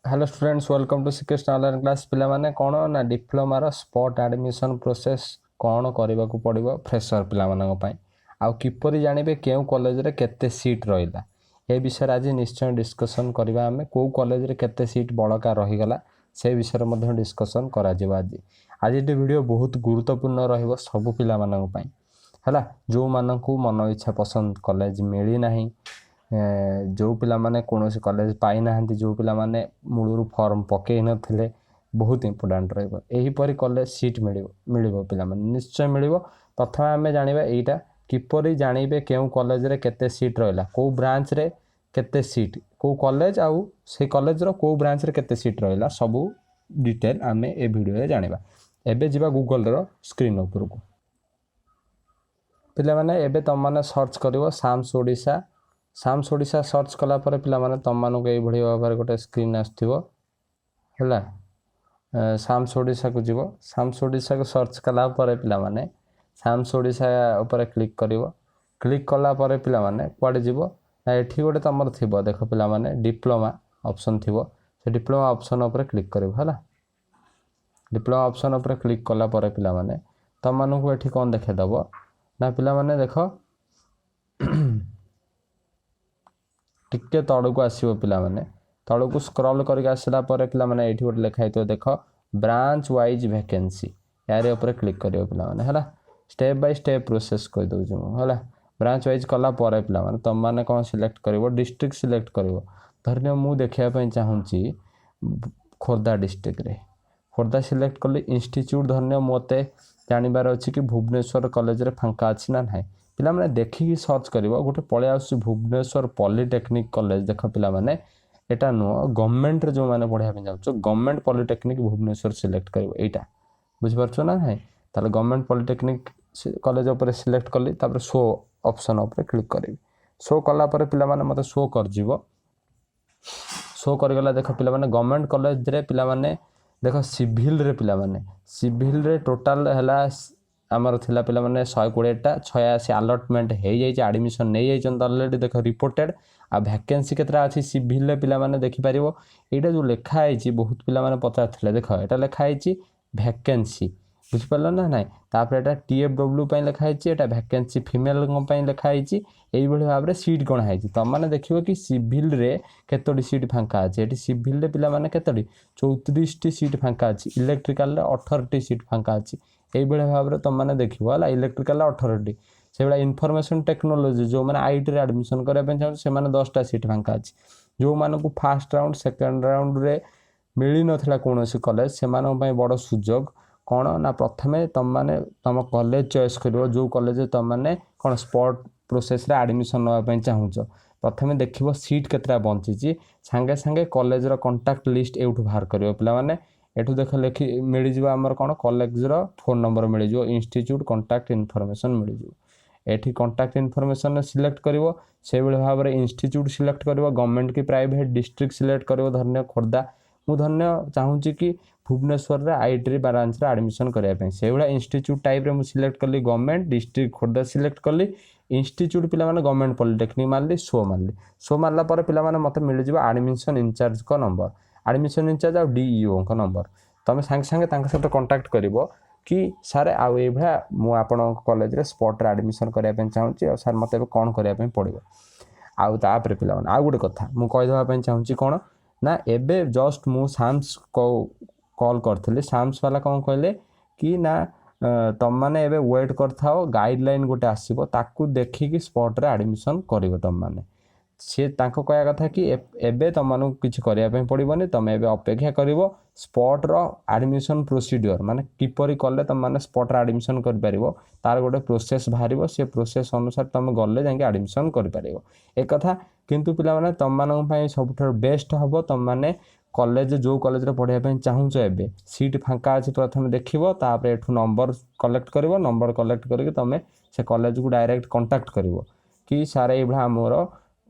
Hello students welcome to Shrikrishna online class पिला माने कौन ना डिप्लोमार स्पॉट एडमिशन प्रोसेस कौन करने को पड़ो फ्रेशर पिला आउ किपरि जानवे क्यों कॉलेज रे केते सीट रहिला ए विषय आज निश्चय डिस्कशन करबा आमे को कॉलेज रे केते सीट बड़का रहीगला से विषय मध्ये डिस्कशन करा जिवो आज ये वीडियो बहुत गुरुत्वपूर्ण रहिबो सब पिला मानक पई हला जो मानकू मन इच्छा पसंद कॉलेज मिली नाही जो पिला माने कौन से कॉलेज पाई ना जो पिला माने मूलरू फॉर्म पकई नथिले बहुत इंपोर्टेंट रहिबो एही परी कॉलेज सीट मिलिबो पिला माने निश्चय मिलिबो प्रथम आमे जानिबा एटा किपरि जानिबे केउ कॉलेज रे केते सीट रहला को ब्रांच रे केते सीट को कॉलेज आउ से कॉलेज रो को ब्रांच रे केते सीट रहला सब डिटेल आमे ए वीडियो रे जानिबा एबे जिबा गूगल रो स्क्रीन ऊपर को पिला माने एबे तम माने सर्च करिवो साम्स ओडिशा सर्च कला पर पिला माने तम मानको ए भଳି भाବରେ गोटे स्क्रीन आस्थिबो हला साम्स ओडिशा को जीवो साम्स ओडिशा को सर्च कला पर पिला माने साम्स ओडिशा ऊपर क्लिक करिवो क्लिक कला पर पिला माने क्वाडे जीवो एठी गोटे तमर थिबो देखो पिला माने डिप्लोमा ऑप्शन थिबो से डिप्लोमा ऑप्शन ऊपर क्लिक करिवो हला डिप्लोमा ऑप्शन ऊपर क्लिक कला पर पिला माने तम मानको एठी कोन देखे दबो ना पिला माने देखो टिके तड़ को आसो पिला माने तड़ को स्क्रॉल करके आसला पर पिला माने एठी गोटे लिखाई तो देख ब्रांच वाइज वैकेंसी यारे ऊपर क्लिक करियो पिला माने हला स्टेप बाय स्टेप प्रोसेस कर दउ छु हला ब्रांच वाइज कला पर पिला माने तम माने कोन सिलेक्ट करिवो डिस्ट्रिक्ट सिलेक्ट करिवो धरने मु देखिया पई चाहूची खोर्धा डिस्ट्रिक्ट रे खोर्धा सिलेक्ट कली इंस्टीट्यूट धरने मते जानिबार अछि कि भुवनेश्वर कॉलेज रे फांका अछि ना नाही पिला माने देखि सर्च करिवो गोटे पळे आसु भुवनेश्वर पॉलिटेक्निक कॉलेज देख पिला माने एटा नो गवर्नमेंट रे जो माने पढिया पे जाउछो गवर्नमेंट पॉलिटेक्निक भुवनेश्वर सिलेक्ट करिवो एटा बुझ परछो ना नाही ताले गवर्नमेंट पॉलिटेक्निक कॉलेज ऊपर सिलेक्ट कली तापर शो ऑप्शन ऊपर क्लिक करिवि शो कला पर पिला माने मते शो कर जीवो शो कर गला देख पिला माने गवर्नमेंट कॉलेज रे पिला माने देखो सिविल रे पिला माने सिविल रे टोटल हला आमर थिला पिला माने 120 टा 86 अलॉटमेंट हे जाई छै एडमिशन नै जाई छन ऑलरेडी देखो रिपोर्टेड आ वैकेंसी केतरा अछि सिविल रे पिला माने देखि परिवो एटा जो लेखा आइ छी बहुत पिला माने पचार थिले देखो एटा लेखा आइ छी वैकेंसी बुझ परला ना नाही तापर एटा टीएफडब्ल्यू पई लेखा आइ छी एटा वैकेंसी फीमेल को पई लेखा आइ छी एई भली भाबरे सीट कोन आइ छी तम माने देखिवो कि सिविल रे केतोडी सीट फांका अछि एटी सिविल रे पिला माने केतोडी 34 टी सीट फांका अछि इलेक्ट्रिकल रे 18 टी सीट फांका अछि एई भली भाबरे तम माने देखिवो हला इलेक्ट्रिकल 18 टी से बडा इन्फॉर्मेशन टेक्नोलॉजी जो माने आईटी रे एडमिशन करे पे चाहू से माने 10 टा सीट फांका अछि जो माने को फर्स्ट राउंड सेकंड राउंड रे मिली नथला कोनोसी कॉलेज से माने पई बड़ सुजोग कोन ना प्रथमे तम माने तम कॉलेज चॉइस करिवो जो कॉलेज तम माने कोन स्पॉट प्रोसेस रे एडमिशन नवा पई चाहूछो प्रथमे देखिवो सीट केतरा बंची छी संगे संगे कॉलेज रो कांटेक्ट लिस्ट एउठ बाहर करिवो पिला माने एठु देख लेखि मिली जिवो हमर कोन कॉलेज रो फोन नंबर मिली जिवो इंस्टीट्यूट कांटेक्ट इन्फॉर्मेशन मिली जिवो एठी कांटेक्ट इन्फॉर्मेशन सिलेक्ट करिवो से बेले भाबरे इंस्टीट्यूट सिलेक्ट करिवो गवर्नमेंट की प्राइवेट डिस्ट्रिक्ट सिलेक्ट करिवो धन्य खोर्धा मु धन्य चाहूची कि भुवनेश्वर रे आईटी ब्रांच रे एडमिशन करिया पे से बेला इंस्टीट्यूट टाइप रे मु सिलेक्ट करली गवर्नमेंट डिस्ट्रिक्ट खोर्धा सिलेक्ट करली इंस्टीट्यूट पिला माने गवर्नमेंट पॉलिटेक्निक मारली शो मारला पर पिला माने मते मिल जिवो एडमिशन इंचार्ज को नंबर एडमिशन इंचार्ज आ डीईओ को नंबर तमे संग संग तांका साथ कांटेक्ट करिवो कि सर आ ए भा मु आपन कॉलेज रे स्पॉट रे एडमिशन करिया पे चाहूची आ सर मते कोन करिया पे पड़िबो आ ता पर पिला माने आ गुटे कथा मु कहि देबा पे चाहूची कोन ना एबे जस्ट मु साम्स को कॉल करथले साम्स वाला कोन कहले कि ना तम माने एबे वेट करथाओ गाइडलाइन गोटे आसीबो ताकू देखि कि स्पॉट रे एडमिशन करिवो तम माने से तांको कहया कथा कि एबे तम मानु किछ करिया पे पड़िबोनी तमे एबे अपेक्षा करिवो स्पॉट रो एडमिशन प्रोसीजर माने किपरि करले तम माने स्पॉट रे एडमिशन कर परिवो तार गोटे प्रोसेस भारिवो से प्रोसेस अनुसार तमे गल्ले जाके एडमिशन कर परिवो एक कथा किंतु पिला माने तम मानु पई सबथर बेस्ट हबो तम माने कॉलेज जो कॉलेज रे पढिया पे चाहूचो एबे सीट फांका अछि प्रथम देखिवो तापर एठु नंबर कलेक्ट करिवो नंबर कलेक्ट करके तमे से कॉलेज को डायरेक्ट कांटेक्ट करिवो कि सारे इबा more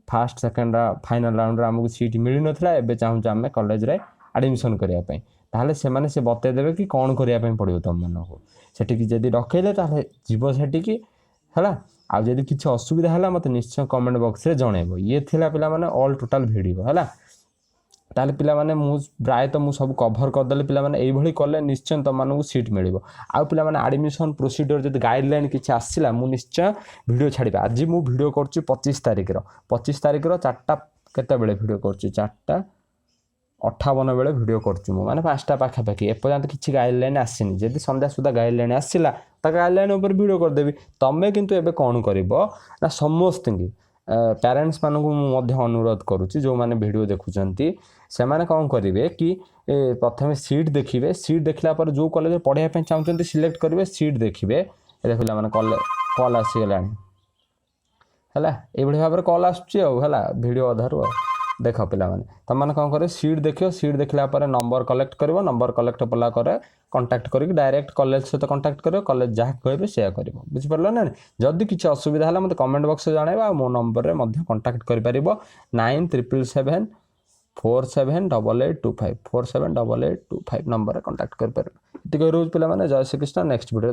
first second final round रे हमकु सीट मिली नथला एबे चाहूचो हमें कॉलेज रे एडमिशन करिया पे ताले से माने से बते देबे कि कोन करिया पे पड़ियो तम मानो को सेठी कि जदी रखैले ताले जीवो सेठी कि हला आ जदी किछ असुविधा हला मते निश्चय कमेंट बॉक्स रे जणेबो ये थिला पिला माने ऑल टोटल वीडियो हला ताले पिला माने मु प्रायतः मु सब कभर करदेले पिला माने एइभଳି कले निश्चय तमମାନଙ୍କୁ सीट मिलिबो आ पिला माने एडमिशन प्रोसीजर जदि गाइडलाइन किछि आसिला मु निश्चय वीडियो छाडिबा आज मु वीडियो करछु 25 तारिख रो 4टा केते बेले वीडियो करछु 4:58 बेले वीडियो करछु मु माने 5टा पाखा पाखी एपर्यंत किछि गाइडलाइन आसिनी जदि संध्या सुधा गाइडलाइन आसिला त गाइडलाइन ऊपर वीडियो कर देबी तमे किंतु एबे कोन करबो ना समस्त पेरेंट्स मानकु मध्य अनुरोध करुच्ची जो माने वीडियो देखुचंती से माने कौन करेंगे कि प्रथम सीट देखिए सीट देखला पर जो कॉलेज पढ़ाई पे चाहते सिलेक्ट करेंगे सीट देखिए देख पे माने कॉल आसीगला है ये भाव में कॉल आसला वीडियो अधारू देख पे तुम मैंने कौन कर सीट देखियो सीट देखला पर नंबर कलेक्ट कर नंबर कलेक्ट कला कंटाक्ट करके डायरेक्ट कॉलेज सहित कंटाक्ट कर कॉलेज जहाँ कहे से कर बुझिपार ना जदि किसी असुविधा है मतलब कमेंट बॉक्स जानवा मो नंबर में कंटाक्ट कर 9777 478825 478825 नंबर कंटाक्ट कर रोज पे जय श्री कृष्ण नेक्स्ट वीडियो।